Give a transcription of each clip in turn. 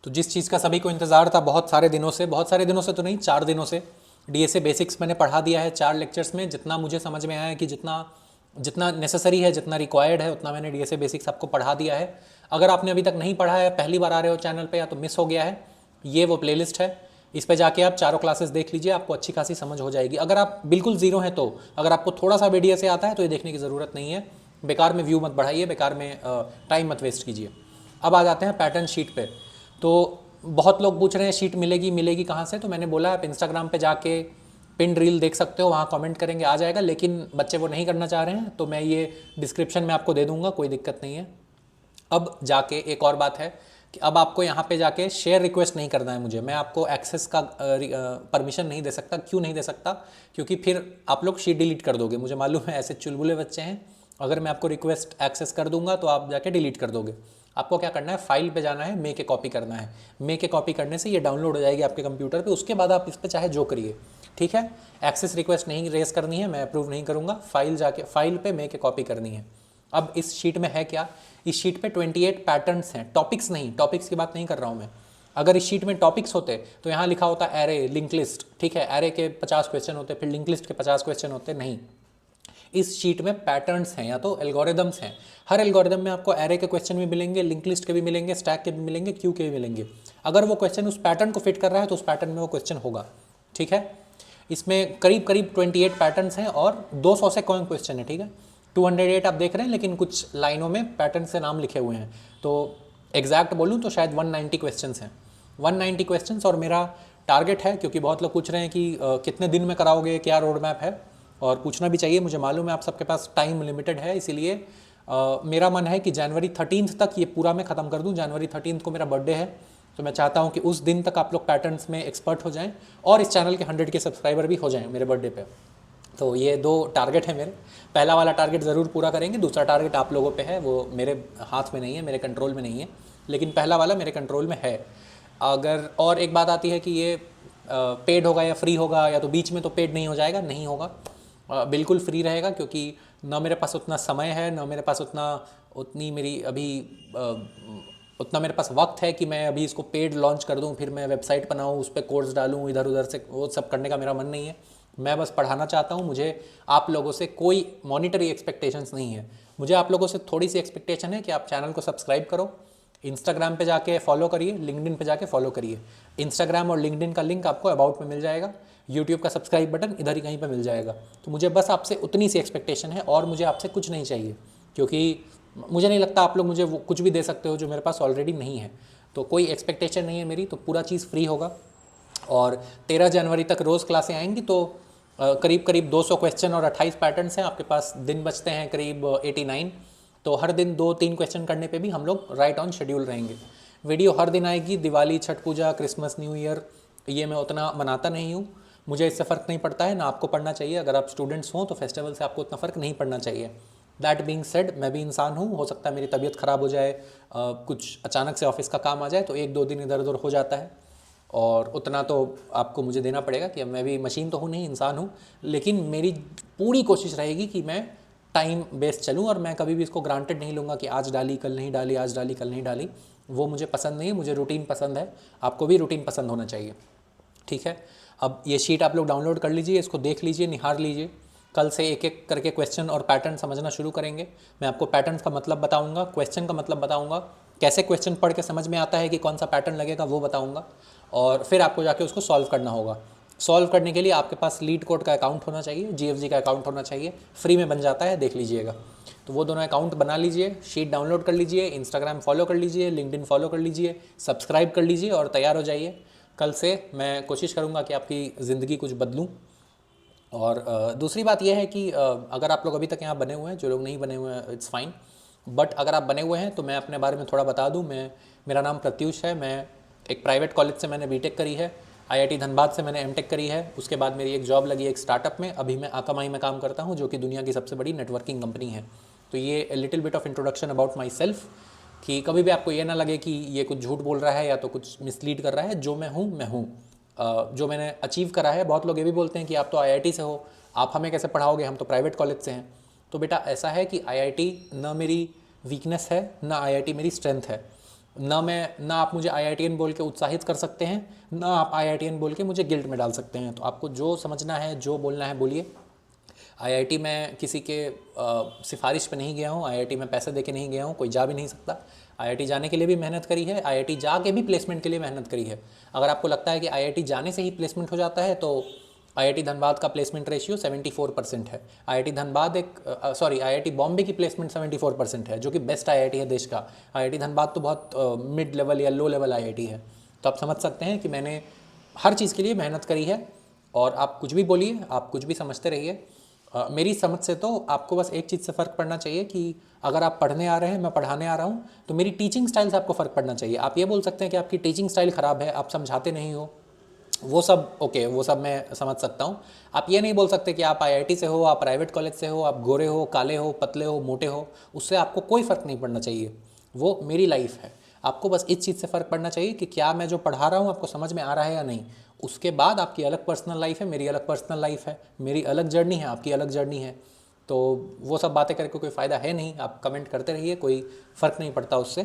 तो जिस चीज़ का सभी को इंतज़ार था बहुत सारे दिनों से तो नहीं, 4 दिनों से, डीएसए बेसिक्स मैंने पढ़ा दिया है 4 लेक्चर्स में। जितना मुझे समझ में आया है कि जितना जितना नेसेसरी है, जितना रिक्वायर्ड है, उतना मैंने डीएसए बेसिक्स आपको पढ़ा दिया है। अगर आपने अभी तक नहीं पढ़ा है, पहली बार आ रहे हो चैनल पे, या तो मिस हो गया है, ये वो प्लेलिस्ट है, इस पे जाके आप चारों क्लासेस देख लीजिए, आपको अच्छी खासी समझ हो जाएगी। अगर आप बिल्कुल ज़ीरो हैं, तो अगर आपको थोड़ा सा भी डीएसए आता है तो ये देखने की ज़रूरत नहीं है। बेकार में व्यू मत बढ़ाइए, बेकार में टाइम मत वेस्ट कीजिए। अब आ जाते हैं पैटर्न शीट पे। तो बहुत लोग पूछ रहे हैं शीट मिलेगी कहाँ से, तो मैंने बोला आप इंस्टाग्राम पे जाके पिन रील देख सकते हो, वहाँ कमेंट करेंगे आ जाएगा। लेकिन बच्चे वो नहीं करना चाह रहे हैं, तो मैं ये डिस्क्रिप्शन में आपको दे दूंगा, कोई दिक्कत नहीं है। अब जाके एक और बात है कि अब आपको यहाँ पे जाके शेयर रिक्वेस्ट नहीं करना है मुझे, मैं आपको एक्सेस का परमिशन नहीं दे सकता। क्यों नहीं दे सकता? क्योंकि फिर आप लोग शीट डिलीट कर दोगे। मुझे मालूम है ऐसे चुलबुले बच्चे हैं, अगर मैं आपको रिक्वेस्ट एक्सेस कर दूंगा तो आप जाके डिलीट कर दोगे। आपको क्या करना है, फाइल पे जाना है, मेक ए कॉपी करना है। मेक ए कॉपी करने से ये डाउनलोड हो जाएगी आपके कंप्यूटर पे, उसके बाद आप इस पर चाहे जो करिए, ठीक है। एक्सेस रिक्वेस्ट नहीं रेज करनी है, मैं अप्रूव नहीं करूँगा। फाइल पे मेक ए कॉपी करनी है। अब इस शीट में है क्या, इस शीट पे 28 पैटर्न्स हैं, टॉपिक्स नहीं, टॉपिक्स की बात नहीं कर रहा हूँ मैं। अगर इस शीट में टॉपिक्स होते तो यहाँ लिखा होता एरे, लिंक लिस्ट, ठीक है, एरे के 50 क्वेश्चन होते, फिर लिंक लिस्ट के 50 क्वेश्चन होते, नहीं। इस शीट में पैटर्न्स हैं या तो एल्गोरिदम्स हैं। हर एल्गोरिदम में आपको एरे के क्वेश्चन भी मिलेंगे, लिंक लिस्ट के भी मिलेंगे, स्टैक के भी मिलेंगे, क्यू के भी मिलेंगे। अगर वो क्वेश्चन उस पैटर्न को फिट कर रहा है तो उस पैटर्न में वो क्वेश्चन होगा, ठीक है। इसमें करीब करीब 28 पैटर्न्स हैं और 200 से कम क्वेश्चन है, ठीक है। 208 आप देख रहे हैं, लेकिन कुछ लाइनों में पैटर्न से नाम लिखे हुए हैं। तो एग्जैक्ट बोलूँ तो शायद 190 क्वेश्चन हैं, 190 क्वेश्चन। और मेरा टारगेट है, क्योंकि बहुत लोग पूछ रहे हैं कि कितने दिन में कराओगे, क्या रोड मैप है, और पूछना भी चाहिए, मुझे मालूम है आप सबके पास टाइम लिमिटेड है। इसीलिए मेरा मन है कि जनवरी 13 तक ये पूरा मैं ख़त्म कर दूं। जनवरी 13 को मेरा बर्थडे है, तो मैं चाहता हूं कि उस दिन तक आप लोग पैटर्न्स में एक्सपर्ट हो जाएं और इस चैनल के 100 के सब्सक्राइबर भी हो जाएं मेरे बर्थडे पे। तो ये 2 टारगेट है मेरे। पहला वाला टारगेट ज़रूर पूरा करेंगे, दूसरा टारगेट आप लोगों पे है, वो मेरे हाथ में नहीं है, मेरे कंट्रोल में नहीं है, लेकिन पहला वाला मेरे कंट्रोल में है। अगर और एक बात आती है कि ये पेड होगा या फ्री होगा, या तो बीच में तो पेड नहीं हो जाएगा, नहीं होगा, बिल्कुल फ्री रहेगा। क्योंकि ना मेरे पास उतना समय है, ना मेरे पास उतनी मेरी अभी उतना मेरे पास वक्त है कि मैं अभी इसको पेड लॉन्च कर दूं, फिर मैं वेबसाइट बनाऊं, उस पर कोर्स डालूं, इधर उधर से वो सब करने का मेरा मन नहीं है। मैं बस पढ़ाना चाहता हूं। मुझे आप लोगों से कोई मॉनिटरी एक्सपेक्टेशंस नहीं है। मुझे आप लोगों से थोड़ी सी एक्सपेक्टेशन है कि आप चैनल को सब्सक्राइब करो, इंस्टाग्राम पे जाके फॉलो करिए, लिंक्डइन पे जाके फॉलो करिए। इंस्टाग्राम और लिंक्डइन का लिंक आपको अबाउट में मिल जाएगा, यूट्यूब का सब्सक्राइब बटन इधर ही कहीं पे मिल जाएगा। तो मुझे बस आपसे उतनी सी एक्सपेक्टेशन है, और मुझे आपसे कुछ नहीं चाहिए, क्योंकि मुझे नहीं लगता आप लोग मुझे वो कुछ भी दे सकते हो जो मेरे पास ऑलरेडी नहीं है। तो कोई एक्सपेक्टेशन नहीं है मेरी, तो पूरा चीज़ फ्री होगा। और 13 जनवरी तक रोज़ क्लासें आएंगी, तो करीब करीब 200 क्वेश्चन और 28 पैटर्न्स हैं आपके पास। दिन बचते हैं करीब 89, तो हर दिन 2-3 क्वेश्चन करने पे भी हम लोग राइट ऑन शेड्यूल रहेंगे। वीडियो हर दिन आएगी। दिवाली, छठ पूजा, क्रिसमस, न्यू ईयर, ये मैं उतना मनाता नहीं हूँ, मुझे इससे फ़र्क नहीं पड़ता है, ना आपको पढ़ना चाहिए। अगर आप स्टूडेंट्स हों तो फेस्टिवल से आपको उतना फ़र्क नहीं पड़ना चाहिए। दैट बीइंग सेड, मैं भी इंसान हूँ, हो सकता है मेरी तबीयत ख़राब हो जाए, कुछ अचानक से ऑफिस का काम आ जाए, तो 1-2 दिन इधर उधर हो जाता है, और उतना तो आपको मुझे देना पड़ेगा कि मैं भी मशीन तो हूँ नहीं, इंसान हूँ। लेकिन मेरी पूरी कोशिश रहेगी कि मैं टाइम बेस्ड चलूँ, और मैं कभी भी इसको ग्रांटेड नहीं लूँगा कि आज डाली कल नहीं डाली, आज डाली कल नहीं डाली। वो मुझे पसंद नहीं है, मुझे रूटीन पसंद है। आपको भी रूटीन पसंद होना चाहिए, ठीक है। अब ये शीट आप लोग डाउनलोड कर लीजिए, इसको देख लीजिए, निहार लीजिए। कल से एक एक करके क्वेश्चन और पैटर्न समझना शुरू करेंगे। मैं आपको पैटर्न का मतलब बताऊंगा, क्वेश्चन का मतलब बताऊंगा, कैसे क्वेश्चन पढ़ के समझ में आता है कि कौन सा पैटर्न लगेगा वो बताऊंगा, और फिर आपको जाके उसको सॉल्व करना होगा। सॉल्व करने के लिए आपके पास लीड कोड का अकाउंट होना चाहिए, जीएफजी का अकाउंट होना चाहिए, फ्री में बन जाता है, देख लीजिएगा। तो वो दोनों अकाउंट बना लीजिए, शीट डाउनलोड कर लीजिए, इंस्टाग्राम फॉलो कर लीजिए, लिंक्डइन फॉलो कर लीजिए, सब्सक्राइब कर लीजिए, और तैयार हो जाइए। कल से मैं कोशिश करूँगा कि आपकी ज़िंदगी कुछ बदलूँ। और दूसरी बात यह है कि अगर आप लोग अभी तक यहाँ बने हुए हैं, जो लोग नहीं बने हुए हैं इट्स फाइन, बट अगर आप बने हुए हैं तो मैं अपने बारे में थोड़ा बता दूँ। मेरा नाम प्रत्यूष है, मैं एक प्राइवेट कॉलेज से मैंने बीटेक करी है, आईआईटी धनबाद से मैंने एमटेक करी है। उसके बाद मेरी एक जॉब लगी एक स्टार्टअप में, अभी मैं आकामाई में काम करता हूँ, जो कि दुनिया की सबसे बड़ी नेटवर्किंग कंपनी है। तो ये little bit of introduction about my self, कि कभी भी आपको ये ना लगे कि ये कुछ झूठ बोल रहा है या तो कुछ मिसलीड कर रहा है। जो मैं हूँ मैं हूँ, जो मैंने अचीव करा है। बहुत लोग ये भी बोलते हैं कि आप तो आईआईटी से हो, आप हमें कैसे पढ़ाओगे, हम तो प्राइवेट कॉलेज से हैं। तो बेटा ऐसा है कि आईआईटी ना मेरी वीकनेस है, ना आईआईटी मेरी स्ट्रेंथ है। ना आप मुझे आईआईटीएन बोल के उत्साहित कर सकते हैं, ना आप आईआईटीएन बोल के मुझे गिल्ट में डाल सकते हैं। तो आपको जो समझना है, जो बोलना है बोलिए। आईआईटी में किसी के सिफारिश पे नहीं गया हूँ, आईआईटी में पैसे दे के नहीं गया हूँ, कोई जा भी नहीं सकता। आईआईटी जाने के लिए भी मेहनत करी है, आईआईटी जाके भी प्लेसमेंट के लिए मेहनत करी है। अगर आपको लगता है कि आईआईटी जाने से ही प्लेसमेंट हो जाता है तो आईआईटी धनबाद का प्लेसमेंट रेशियो 74% है। आईआईटी धनबाद आईआईटी बॉम्बे की प्लेसमेंट 74% है, जो कि बेस्ट आईआईटी है देश का। आईआईटी धनबाद तो बहुत मिड लेवल या लो लेवल आईआईटी है। तो आप समझ सकते हैं कि मैंने हर चीज़ के लिए मेहनत करी है। और आप कुछ भी बोलिए, आप कुछ भी समझते रहिए। मेरी समझ से तो आपको बस एक चीज़ से फ़र्क पड़ना चाहिए कि अगर आप पढ़ने आ रहे हैं, मैं पढ़ाने आ रहा हूँ, तो मेरी टीचिंग स्टाइल से आपको फ़र्क पड़ना चाहिए। आप ये बोल सकते हैं कि आपकी टीचिंग स्टाइल ख़राब है, आप समझाते नहीं हो, वो सब ओके, वो सब मैं समझ सकता हूँ। आप ये नहीं बोल सकते कि आप आईआईटी से हो, आप प्राइवेट कॉलेज से हो, आप गोरे हो, काले हो, पतले हो, मोटे हो, उससे आपको कोई फ़र्क नहीं पड़ना चाहिए। वो मेरी लाइफ है। आपको बस इस चीज़ से फ़र्क पड़ना चाहिए कि क्या मैं जो पढ़ा रहा हूँ आपको समझ में आ रहा है या नहीं। उसके बाद आपकी अलग पर्सनल लाइफ है, मेरी अलग पर्सनल लाइफ है, मेरी अलग जर्नी है, आपकी अलग जर्नी है। तो वो सब बातें करके कोई फ़ायदा है नहीं। आप कमेंट करते रहिए, कोई फ़र्क नहीं पड़ता उससे।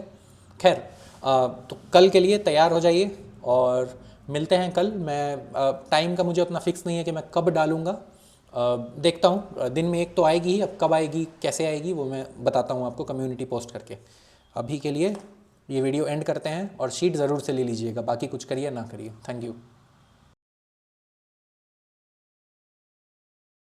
खैर, तो कल के लिए तैयार हो जाइए और मिलते हैं कल। मैं टाइम का मुझे उतना फिक्स नहीं है कि मैं कब डालूँगा, देखता हूँ। दिन में एक तो आएगी ही, अब कब आएगी, कैसे आएगी, वो मैं बताता हूँ आपको कम्युनिटी पोस्ट करके। अभी के लिए ये वीडियो एंड करते हैं और शीट ज़रूर से ले लीजिएगा, बाकी कुछ करिए ना करिए। Thank you.